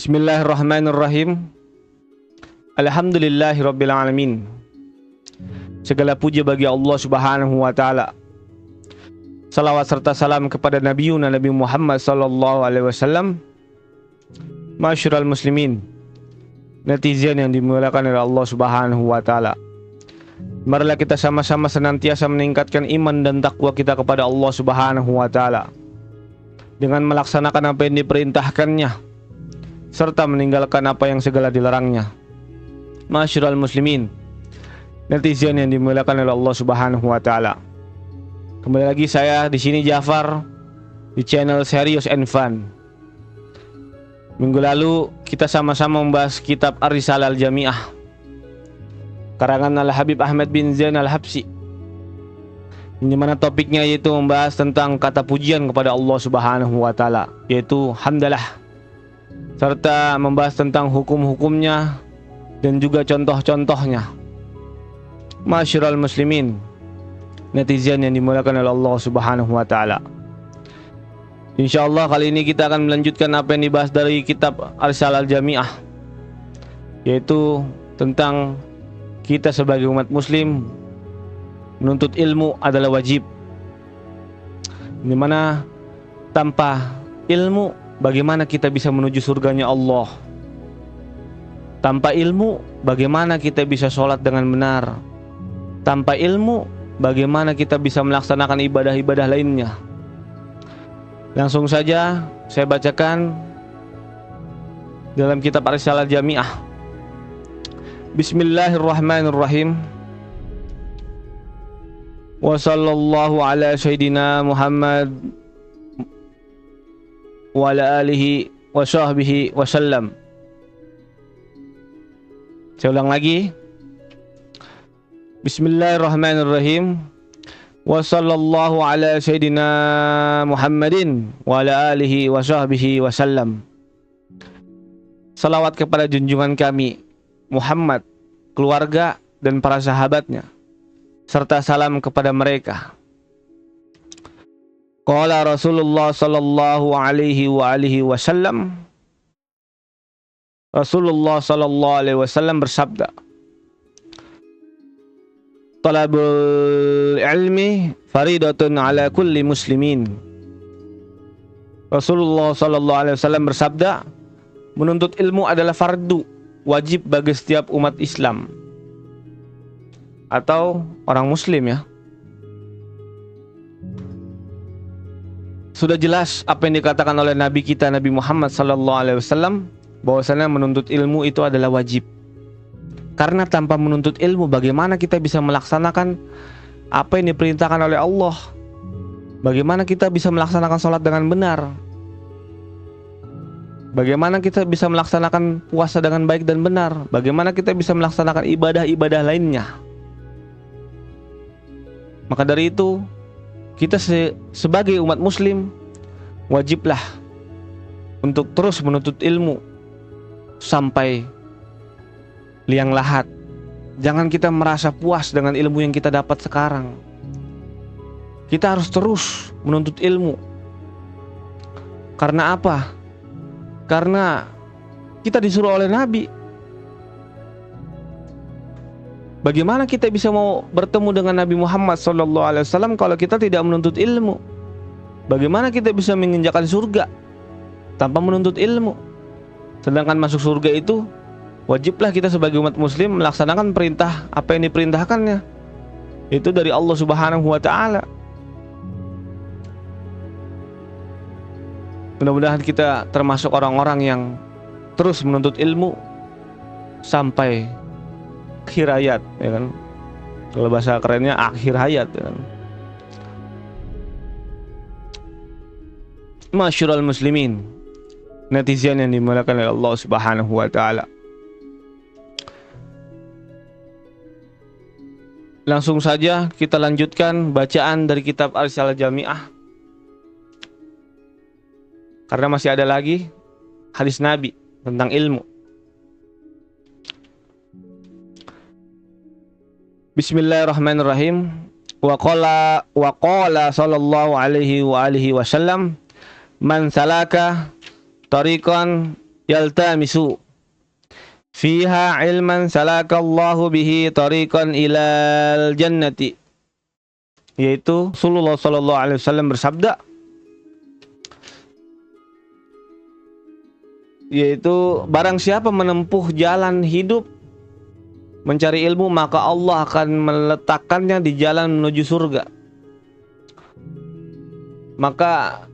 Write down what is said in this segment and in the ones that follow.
Bismillahirrahmanirrahim. Alhamdulillahirabbil alamin. Segala puja bagi Allah Subhanahu wa taala. Salawat serta salam kepada Nabi Muhammad sallallahu alaihi wasallam. Masyarul muslimin, netizen yang dimuliakan oleh Allah Subhanahu wa taala. Marilah kita sama-sama senantiasa meningkatkan iman dan takwa kita kepada Allah Subhanahu wa taala dengan melaksanakan apa yang diperintahkannya serta meninggalkan apa yang segala dilarangnya. Masyarul muslimin, netizen yang dimuliakan oleh Allah Subhanahu wa taala. Kembali lagi saya di sini Jafar di channel Serious and Fun. Minggu lalu kita sama-sama membahas kitab Ar-Risalah Al-Jami'ah karangan Al-Habib Ahmad bin Zain Al-Habsyi, di mana topiknya yaitu membahas tentang kata pujian kepada Allah Subhanahu wa taala, yaitu hamdalah, serta membahas tentang hukum-hukumnya dan juga contoh-contohnya. Masyarul muslimin, netizen yang dimuliakan oleh Allah Subhanahu wa taala. Insyaallah kali ini kita akan melanjutkan apa yang dibahas dari kitab Ar-Risalah Al-Jami'ah, yaitu tentang kita sebagai umat muslim menuntut ilmu adalah wajib, dimana tanpa ilmu bagaimana kita bisa menuju surganya Allah? Tanpa ilmu bagaimana kita bisa sholat dengan benar? Tanpa ilmu bagaimana kita bisa melaksanakan ibadah-ibadah lainnya? Langsung saja saya bacakan dalam kitab Ar-Risalah Al-Jami'ah. Bismillahirrahmanirrahim. Wa sallallahu ala sayyidina Muhammad wa ala alihi wa sahbihi wa sallam. Saya ulang lagi. Bismillahirrahmanirrahim. Wa sallallahu ala sayyidina Muhammadin wa ala alihi wa sahbihi wa sallam. Salawat kepada junjungan kami Muhammad, keluarga dan para sahabatnya, serta salam kepada mereka. Qala Rasulullah sallallahu alaihi wa alihi wasallam. Rasulullah sallallahu alaihi wasallam bersabda, talabul ilmi faridatun ala kulli muslimin. Rasulullah sallallahu alaihi wasallam bersabda, menuntut ilmu adalah fardu, wajib bagi setiap umat Islam atau orang muslim ya. Sudah jelas apa yang dikatakan oleh Nabi kita Nabi Muhammad sallallahu alaihi wasallam bahwasanya menuntut ilmu itu adalah wajib. Karena tanpa menuntut ilmu bagaimana kita bisa melaksanakan apa yang diperintahkan oleh Allah? Bagaimana kita bisa melaksanakan sholat dengan benar? Bagaimana kita bisa melaksanakan puasa dengan baik dan benar? Bagaimana kita bisa melaksanakan ibadah-ibadah lainnya? Maka dari itu, kita sebagai umat muslim wajiblah untuk terus menuntut ilmu sampai liang lahat. Jangan kita merasa puas dengan ilmu yang kita dapat sekarang. Kita harus terus menuntut ilmu. Karena apa? Karena kita disuruh oleh Nabi. Bagaimana kita bisa mau bertemu dengan Nabi Muhammad SAW kalau kita tidak menuntut ilmu? Bagaimana kita bisa menginjakkan surga tanpa menuntut ilmu? Sedangkan masuk surga itu wajiblah kita sebagai umat muslim melaksanakan perintah apa yang diperintahkannya, itu dari Allah Subhanahu wa taala. Mudah-mudahan kita termasuk orang-orang yang terus menuntut ilmu sampai akhir hayat, ya kan? Kalau bahasa kerennya akhir hayat, ya kan? Masyarul muslimin, netizen yang dimuliakan oleh Allah Subhanahu wa taala. Langsung saja kita lanjutkan bacaan dari kitab Ar-Risalah Al-Jami'ah, karena masih ada lagi hadis Nabi tentang ilmu. Bismillahirrahmanirrahim. Wa qala sallallahu alaihi wa alihi wasallam, man salaka tariqan yaltamisu fiha ilman salakallahu bihi tariqan ilal jannati, yaitu Rasulullah sallallahu alaihi wasallam bersabda, yaitu barang siapa menempuh jalan hidup mencari ilmu, maka Allah akan meletakkannya di jalan menuju surga. Maka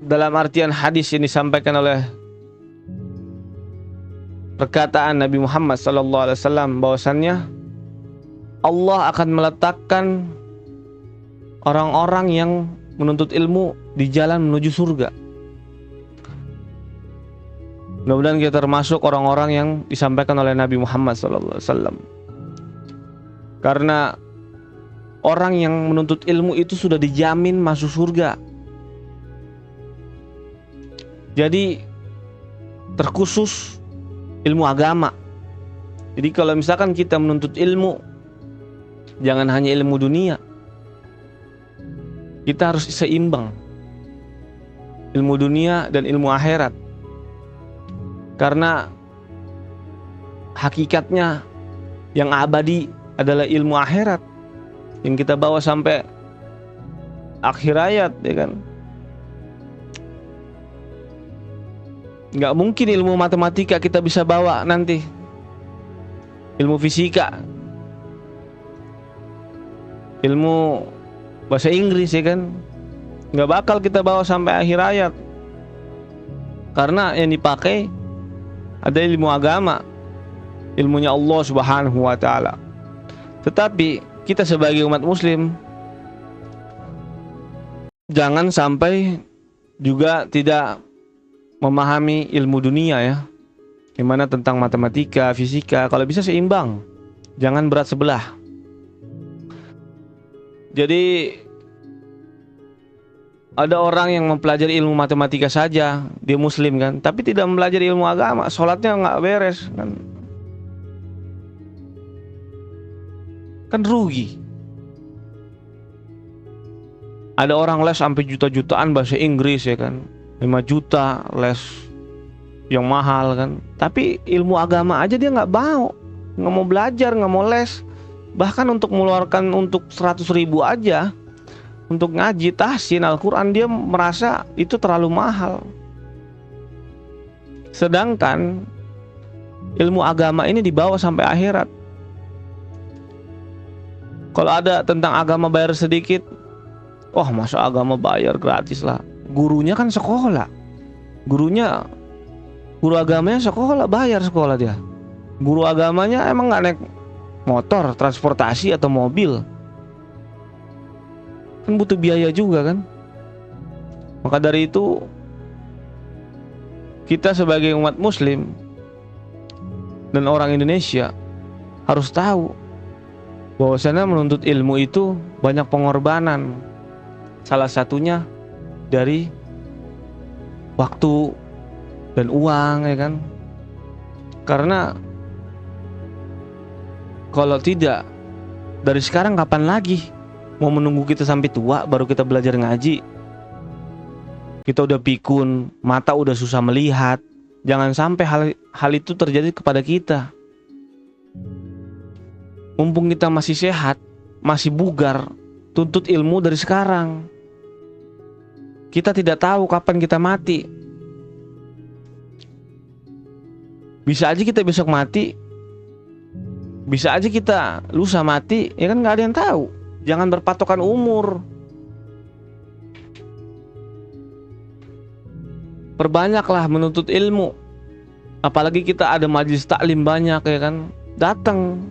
dalam artian hadis yang disampaikan oleh perkataan Nabi Muhammad SAW bahwasannya Allah akan meletakkan orang-orang yang menuntut ilmu di jalan menuju surga. Mudah-mudahan kita termasuk orang-orang yang disampaikan oleh Nabi Muhammad SAW. Karena orang yang menuntut ilmu itu sudah dijamin masuk surga. Jadi terkhusus ilmu agama. Jadi kalau misalkan kita menuntut ilmu, jangan hanya ilmu dunia. Kita harus seimbang, ilmu dunia dan ilmu akhirat. Karena hakikatnya yang abadi adalah ilmu akhirat yang kita bawa sampai akhir hayat, ya kan? Nggak mungkin ilmu matematika kita bisa bawa nanti, ilmu fisika, ilmu bahasa Inggris, ya kan? Nggak bakal kita bawa sampai akhir hayat, karena yang dipakai ada ilmu agama, ilmunya Allah Subhanahu wa Ta'ala. Tetapi kita sebagai umat Muslim jangan sampai juga tidak memahami ilmu dunia, ya, dimana tentang matematika, fisika. Kalau bisa seimbang, jangan berat sebelah. Jadi ada orang yang mempelajari ilmu matematika saja, dia Muslim kan, tapi tidak mempelajari ilmu agama, sholatnya nggak beres kan rugi. Ada orang les sampai juta-jutaan bahasa Inggris, ya kan, 5 juta les yang mahal kan, tapi ilmu agama aja dia nggak mau belajar, nggak mau les. Bahkan untuk mengeluarkan untuk 100.000 aja untuk ngaji tahsin Al-Quran, dia merasa itu terlalu mahal. Sedangkan ilmu agama ini dibawa sampai akhirat. Kalau ada tentang agama bayar sedikit, wah masa agama bayar, gratis lah. Gurunya kan sekolah, guru agamanya sekolah, bayar sekolah dia. Guru agamanya emang gak naik motor, transportasi atau mobil, kan butuh biaya juga kan. Maka dari itu kita sebagai umat Muslim dan orang Indonesia harus tahu bahwasanya menuntut ilmu itu banyak pengorbanan. Salah satunya dari waktu dan uang, ya kan. Karena kalau tidak, dari sekarang kapan lagi? Mau menunggu kita sampai tua baru kita belajar ngaji? Kita udah pikun, mata udah susah melihat. Jangan sampai hal itu terjadi kepada kita. Mumpung kita masih sehat, masih bugar, tuntut ilmu dari sekarang. Kita tidak tahu kapan kita mati. Bisa aja kita besok mati, bisa aja kita lusa mati, ya kan, nggak ada yang tahu. Jangan berpatokan umur. Perbanyaklah menuntut ilmu. Apalagi kita ada majelis taklim banyak, ya kan, datang.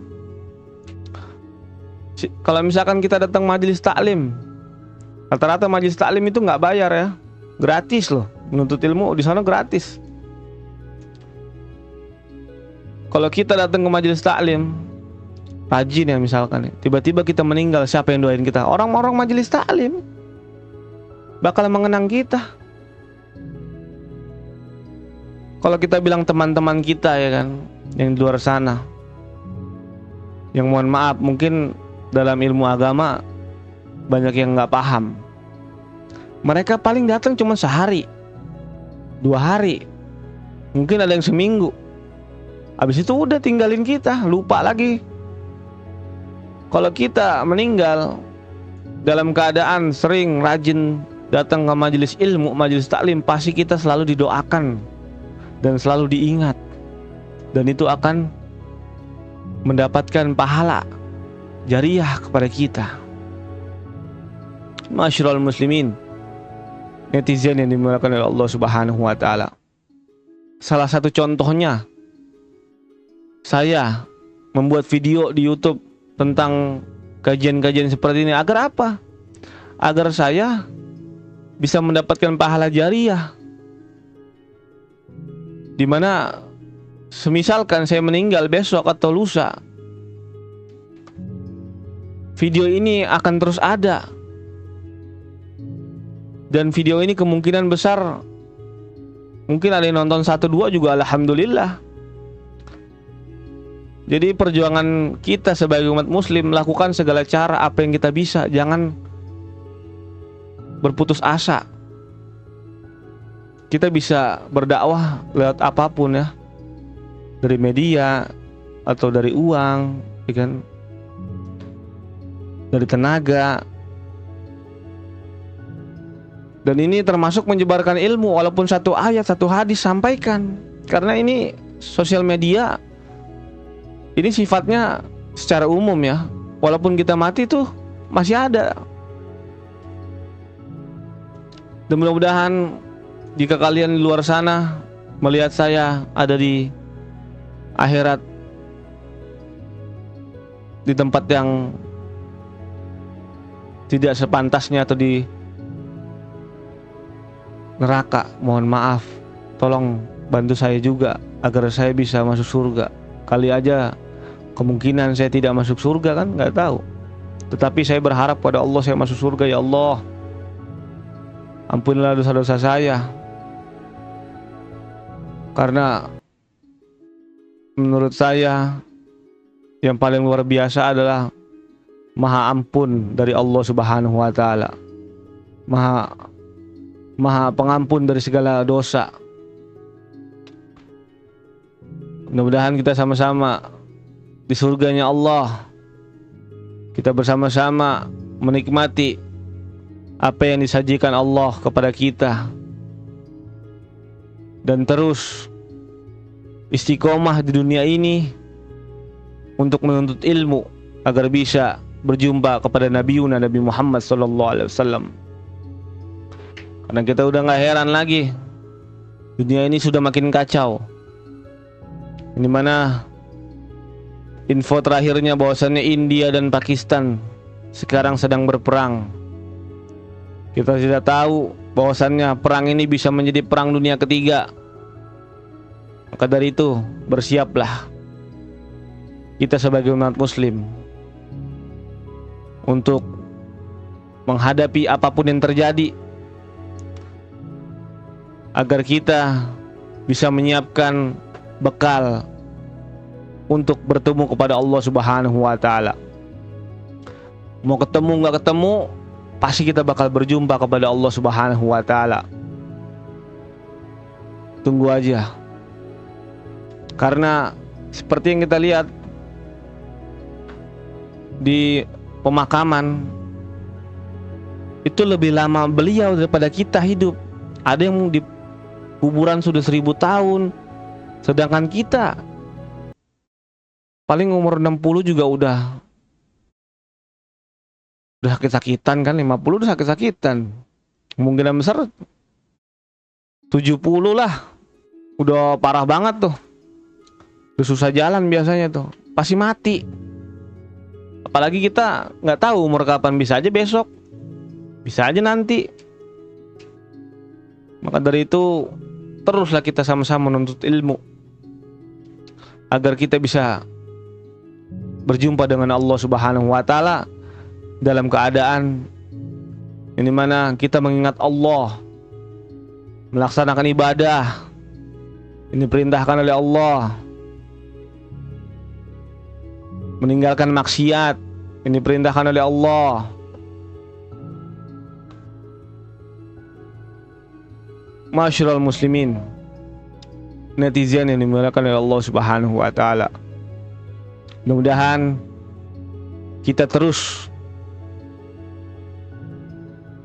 Kalau misalkan kita datang majelis taklim, rata-rata majelis taklim itu nggak bayar, ya, gratis loh. Menuntut ilmu di sana gratis. Kalau kita datang ke majelis taklim, rajin ya misalkan, tiba-tiba kita meninggal, siapa yang doain kita? Orang-orang majelis taklim bakal mengenang kita. Kalau kita bilang teman-teman kita, ya kan, yang di luar sana, yang mohon maaf mungkin dalam ilmu agama banyak yang nggak paham, mereka paling datang cuma sehari, 2 hari, Mungkin ada yang seminggu, habis itu udah tinggalin kita, lupa lagi. Kalau kita meninggal dalam keadaan sering rajin datang ke majelis ilmu, majelis taklim, pasti kita selalu didoakan dan selalu diingat, dan itu akan mendapatkan pahala jariah kepada kita. Masyarul muslimin, netizen yang dimuliakan oleh Allah Subhanahu wa taala. Salah satu contohnya, saya membuat video di YouTube tentang kajian-kajian seperti ini. Agar apa? Agar saya bisa mendapatkan pahala jariah, dimana semisalkan saya meninggal besok atau lusa, video ini akan terus ada. Dan video ini kemungkinan besar mungkin ada yang nonton 1-2 juga, alhamdulillah. Jadi perjuangan kita sebagai umat muslim, lakukan segala cara apa yang kita bisa. Jangan berputus asa. Kita bisa berdakwah lewat apapun ya, dari media atau dari uang, ya kan? Dari tenaga. Dan ini termasuk menyebarkan ilmu, walaupun satu ayat, satu hadis sampaikan. Karena ini sosial media, ini sifatnya secara umum ya. Walaupun kita mati tuh masih ada. Dan mudah-mudahan jika kalian di luar sana melihat saya ada di akhirat, di tempat yang tidak sepantasnya atau di neraka, mohon maaf, tolong bantu saya juga agar saya bisa masuk surga. Kali aja kemungkinan saya tidak masuk surga kan, nggak tahu. Tetapi saya berharap pada Allah saya masuk surga. Ya Allah, ampunilah dosa-dosa saya, karena menurut saya yang paling luar biasa adalah Maha Ampun dari Allah Subhanahu wa taala. Maha pengampun dari segala dosa. Mudah-mudahan kita sama-sama di surganya Allah. Kita bersama-sama menikmati apa yang disajikan Allah kepada kita, dan terus istiqomah di dunia ini untuk menuntut ilmu agar bisa berjumpa kepada Nabi Muhammad SAW. Karena kita udah gak heran lagi, dunia ini sudah makin kacau. Ini mana info terakhirnya bahwasannya India dan Pakistan sekarang sedang berperang. Kita tidak tahu bahwasannya perang ini bisa menjadi perang dunia ketiga. Maka dari itu bersiaplah kita sebagai umat muslim untuk menghadapi apapun yang terjadi, agar kita bisa menyiapkan bekal untuk bertemu kepada Allah Subhanahu wa taala. Mau ketemu nggak ketemu, pasti kita bakal berjumpa kepada Allah Subhanahu wa taala. Tunggu aja. Karena seperti yang kita lihat di pemakaman, itu lebih lama beliau daripada kita hidup. Ada yang di kuburan sudah 1000 tahun, sedangkan kita paling umur 60 juga udah sakit-sakitan kan, 50 udah sakit-sakitan. Kemungkinan besar 70 lah, udah parah banget tuh, udah susah jalan biasanya tuh, pasti mati. Apalagi kita nggak tahu umur kapan, bisa aja besok, bisa aja nanti. Maka dari itu teruslah kita sama-sama menuntut ilmu agar kita bisa berjumpa dengan Allah Subhanahu wa taala dalam keadaan ini mana kita mengingat Allah, melaksanakan ibadah ini perintahkan oleh Allah, meninggalkan maksiat ini perintahkan oleh Allah. Masyarul muslimin, netizen yang dimuliakan oleh Allah Subhanahu wa taala. Mudah-mudahan kita terus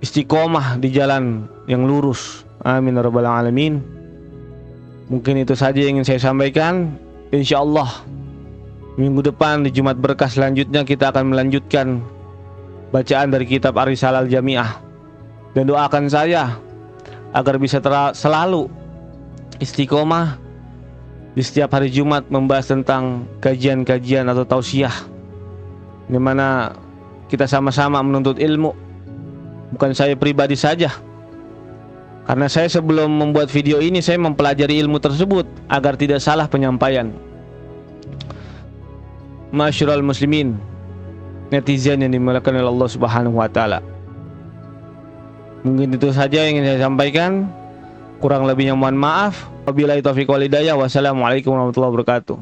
istiqomah di jalan yang lurus. Amin ya rabbal alamin. Mungkin itu saja yang ingin saya sampaikan. Insyaallah minggu depan di Jumat Berkah selanjutnya kita akan melanjutkan bacaan dari kitab Ar-Risalah Al-Jami'ah. Dan doakan saya agar bisa selalu istiqomah di setiap hari Jumat membahas tentang kajian-kajian atau tausiah, di mana kita sama-sama menuntut ilmu. Bukan saya pribadi saja, karena saya sebelum membuat video ini saya mempelajari ilmu tersebut agar tidak salah penyampaian. Masyarul muslimin, netizen yang dimuliakan oleh Allah Subhanahu wa taala. Mungkin itu saja yang ingin saya sampaikan. Kurang lebihnya mohon maaf. Wabillahi taufiq wal hidayah. Wassalamualaikum warahmatullahi wabarakatuh.